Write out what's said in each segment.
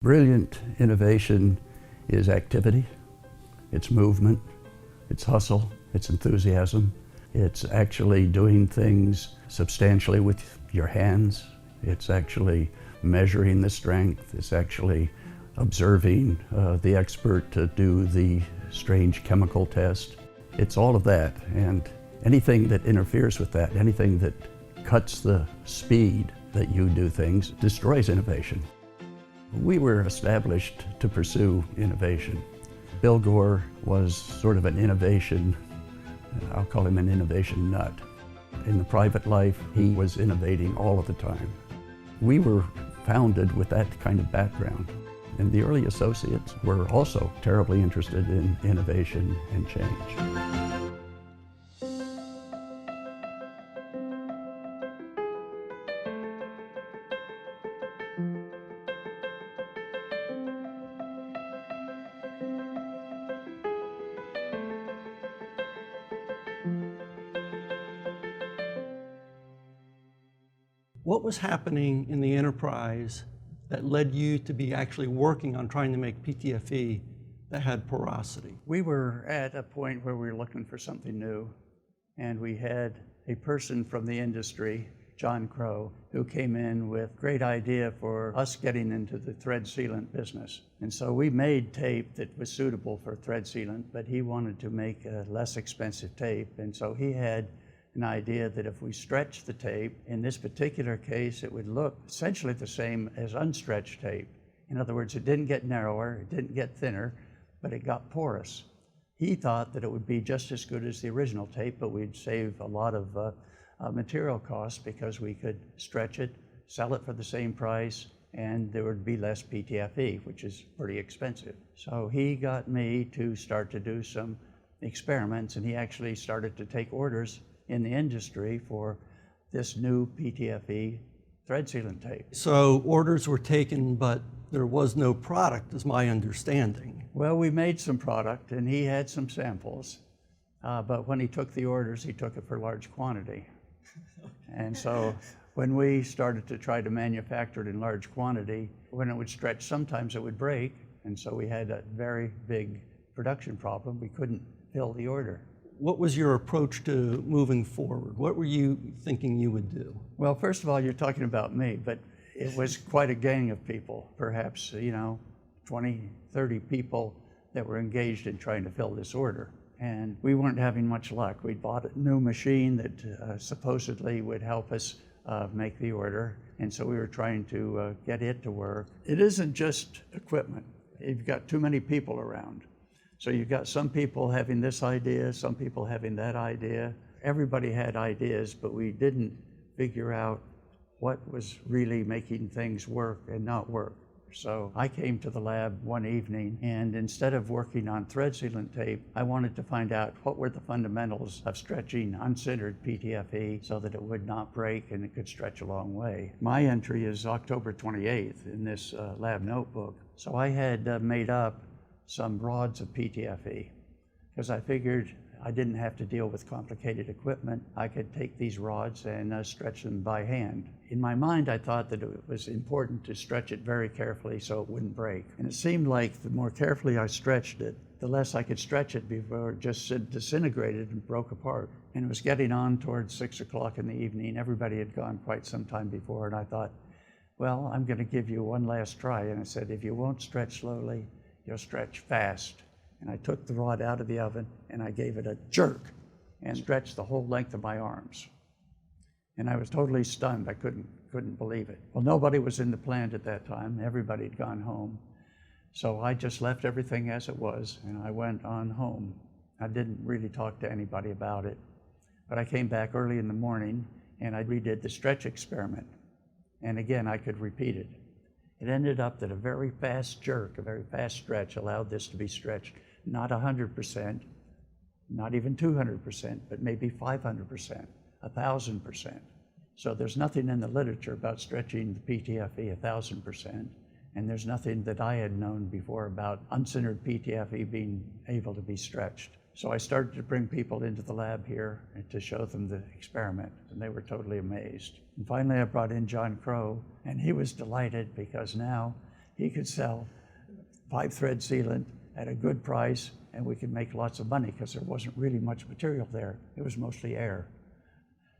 Brilliant innovation is activity, it's movement, it's hustle, it's enthusiasm. It's actually doing things substantially with your hands. It's actually measuring the strength. It's actually observing the expert to do the strange chemical test. It's all of that, and anything that interferes with that, anything that cuts the speed that you do things, destroys innovation. We were established to pursue innovation. Bill Gore was sort of an innovation, I'll call him an innovation nut. In the private life, he was innovating all of the time. We were founded with that kind of background. And the early associates were also terribly interested in innovation and change. What was happening in the enterprise that led you to be actually working on trying to make PTFE that had porosity? We were at a point where we were looking for something new, and we had a person from the industry, John Crow, who came in with a great idea for us getting into the thread sealant business. And so we made tape that was suitable for thread sealant, but he wanted to make a less expensive tape, and so he had an idea that if we stretch the tape, in this particular case, it would look essentially the same as unstretched tape. In other words, it didn't get narrower, it didn't get thinner, but it got porous. He thought that it would be just as good as the original tape, but we'd save a lot of material costs because we could stretch it, sell it for the same price, and there would be less PTFE, which is pretty expensive. So he got me to start to do some experiments, and he actually started to take orders in the industry for this new PTFE thread sealant tape. So orders were taken, but there was no product, is my understanding. Well, we made some product, and he had some samples, but when he took the orders, he took it for large quantity. And so when we started to try to manufacture it in large quantity, when it would stretch, sometimes it would break, and so we had a very big production problem. We couldn't fill the order. What was your approach to moving forward? What were you thinking you would do? Well, first of all, you're talking about me, but it was quite a gang of people, perhaps, 20, 30 people that were engaged in trying to fill this order. And we weren't having much luck. We bought a new machine that supposedly would help us make the order, and so we were trying to get it to work. It isn't just equipment. You've got too many people around. So you've got some people having this idea, some people having that idea. Everybody had ideas, but we didn't figure out what was really making things work and not work. So I came to the lab one evening, and instead of working on thread sealant tape, I wanted to find out what were the fundamentals of stretching unsintered PTFE so that it would not break and it could stretch a long way. My entry is October 28th in this lab notebook. So I had made up some rods of PTFE, because I figured I didn't have to deal with complicated equipment. I could take these rods and stretch them by hand. In my mind, I thought that it was important to stretch it very carefully so it wouldn't break. And it seemed like the more carefully I stretched it, the less I could stretch it before it just disintegrated and broke apart. And it was getting on towards 6 o'clock in the evening. Everybody had gone quite some time before, and I thought, well, I'm going to give you one last try. And I said, if you won't stretch slowly, you'll stretch fast. And I took the rod out of the oven and I gave it a jerk and stretched the whole length of my arms. And I was totally stunned. I couldn't believe it. Well, nobody was in the plant at that time. Everybody had gone home. So I just left everything as it was and I went on home. I didn't really talk to anybody about it. But I came back early in the morning and I redid the stretch experiment. And again, I could repeat it. It ended up that a very fast jerk, a very fast stretch allowed this to be stretched, not 100%, not even 200%, but maybe 500%, 1,000%. So there's nothing in the literature about stretching the PTFE 1,000%, and there's nothing that I had known before about unsintered PTFE being able to be stretched. So I started to bring people into the lab here and to show them the experiment, and they were totally amazed. And finally I brought in John Crow, and he was delighted because now he could sell 5-thread sealant at a good price, and we could make lots of money because there wasn't really much material there. It was mostly air.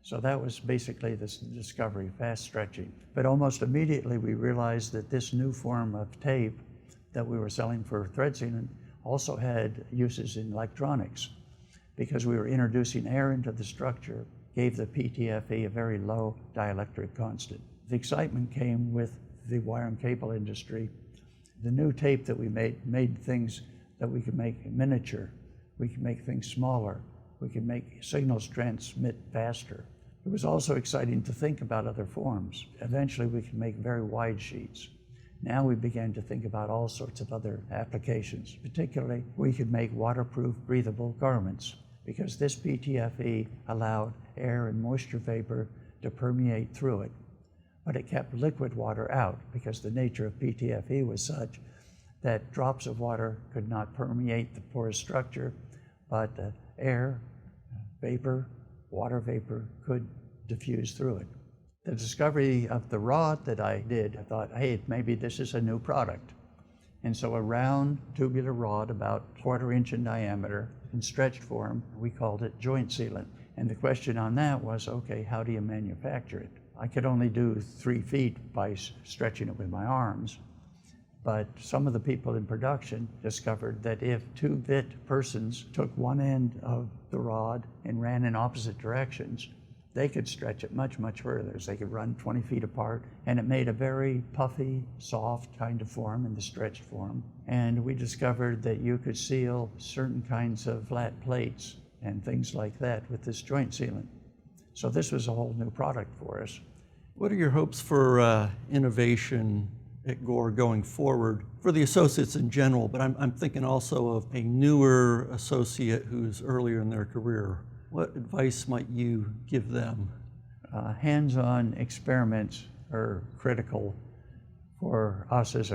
So that was basically this discovery, fast stretching. But almost immediately we realized that this new form of tape that we were selling for thread sealant also had uses in electronics, because we were introducing air into the structure, gave the PTFE a very low dielectric constant. The excitement came with the wire and cable industry. The new tape that we made things that we could make miniature, we could make things smaller, we could make signals transmit faster. It was also exciting to think about other forms. Eventually we could make very wide sheets. Now we began to think about all sorts of other applications. Particularly, we could make waterproof, breathable garments, because this PTFE allowed air and moisture vapor to permeate through it. But it kept liquid water out, because the nature of PTFE was such that drops of water could not permeate the porous structure, but air, vapor, water vapor could diffuse through it. The discovery of the rod that I did, I thought, hey, maybe this is a new product. And so a round tubular rod about 1/4 inch in diameter in stretched form, we called it joint sealant. And the question on that was, okay, how do you manufacture it? I could only do 3 feet by stretching it with my arms. But some of the people in production discovered that if 2 bit persons took one end of the rod and ran in opposite directions, they could stretch it much, much further. So they could run 20 feet apart, and it made a very puffy, soft kind of form in the stretched form. And we discovered that you could seal certain kinds of flat plates and things like that with this joint sealant. So this was a whole new product for us. What are your hopes for innovation at Gore going forward for the associates in general? But I'm thinking also of a newer associate who's earlier in their career. What advice might you give them? Hands-on experiments are critical for us as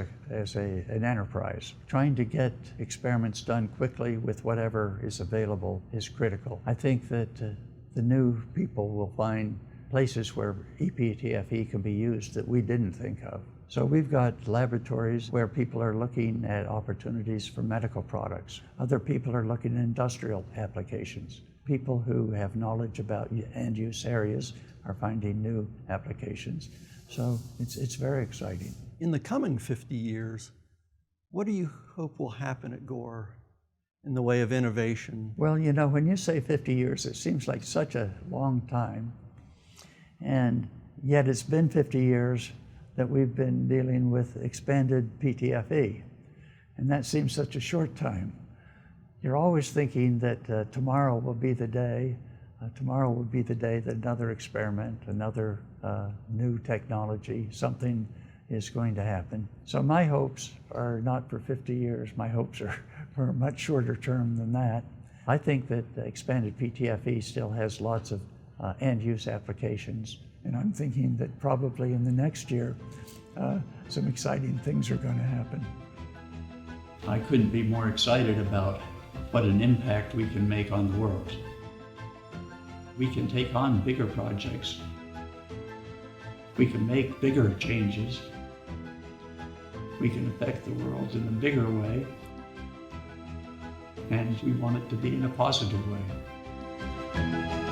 an enterprise. Trying to get experiments done quickly with whatever is available is critical. I think that the new people will find places where ePTFE can be used that we didn't think of. So we've got laboratories where people are looking at opportunities for medical products. Other people are looking at industrial applications. People who have knowledge about end-use areas are finding new applications. So it's very exciting. In the coming 50 years, what do you hope will happen at Gore in the way of innovation? Well, you know, when you say 50 years, it seems like such a long time. And yet it's been 50 years that we've been dealing with expanded PTFE. And that seems such a short time. You're always thinking that tomorrow will be the day, tomorrow will be the day that another experiment, another new technology, something is going to happen. So my hopes are not for 50 years, my hopes are for a much shorter term than that. I think that expanded PTFE still has lots of end-use applications, and I'm thinking that probably in the next year, some exciting things are going to happen. I couldn't be more excited about what an impact we can make on the world. We can take on bigger projects. We can make bigger changes. We can affect the world in a bigger way. And we want it to be in a positive way.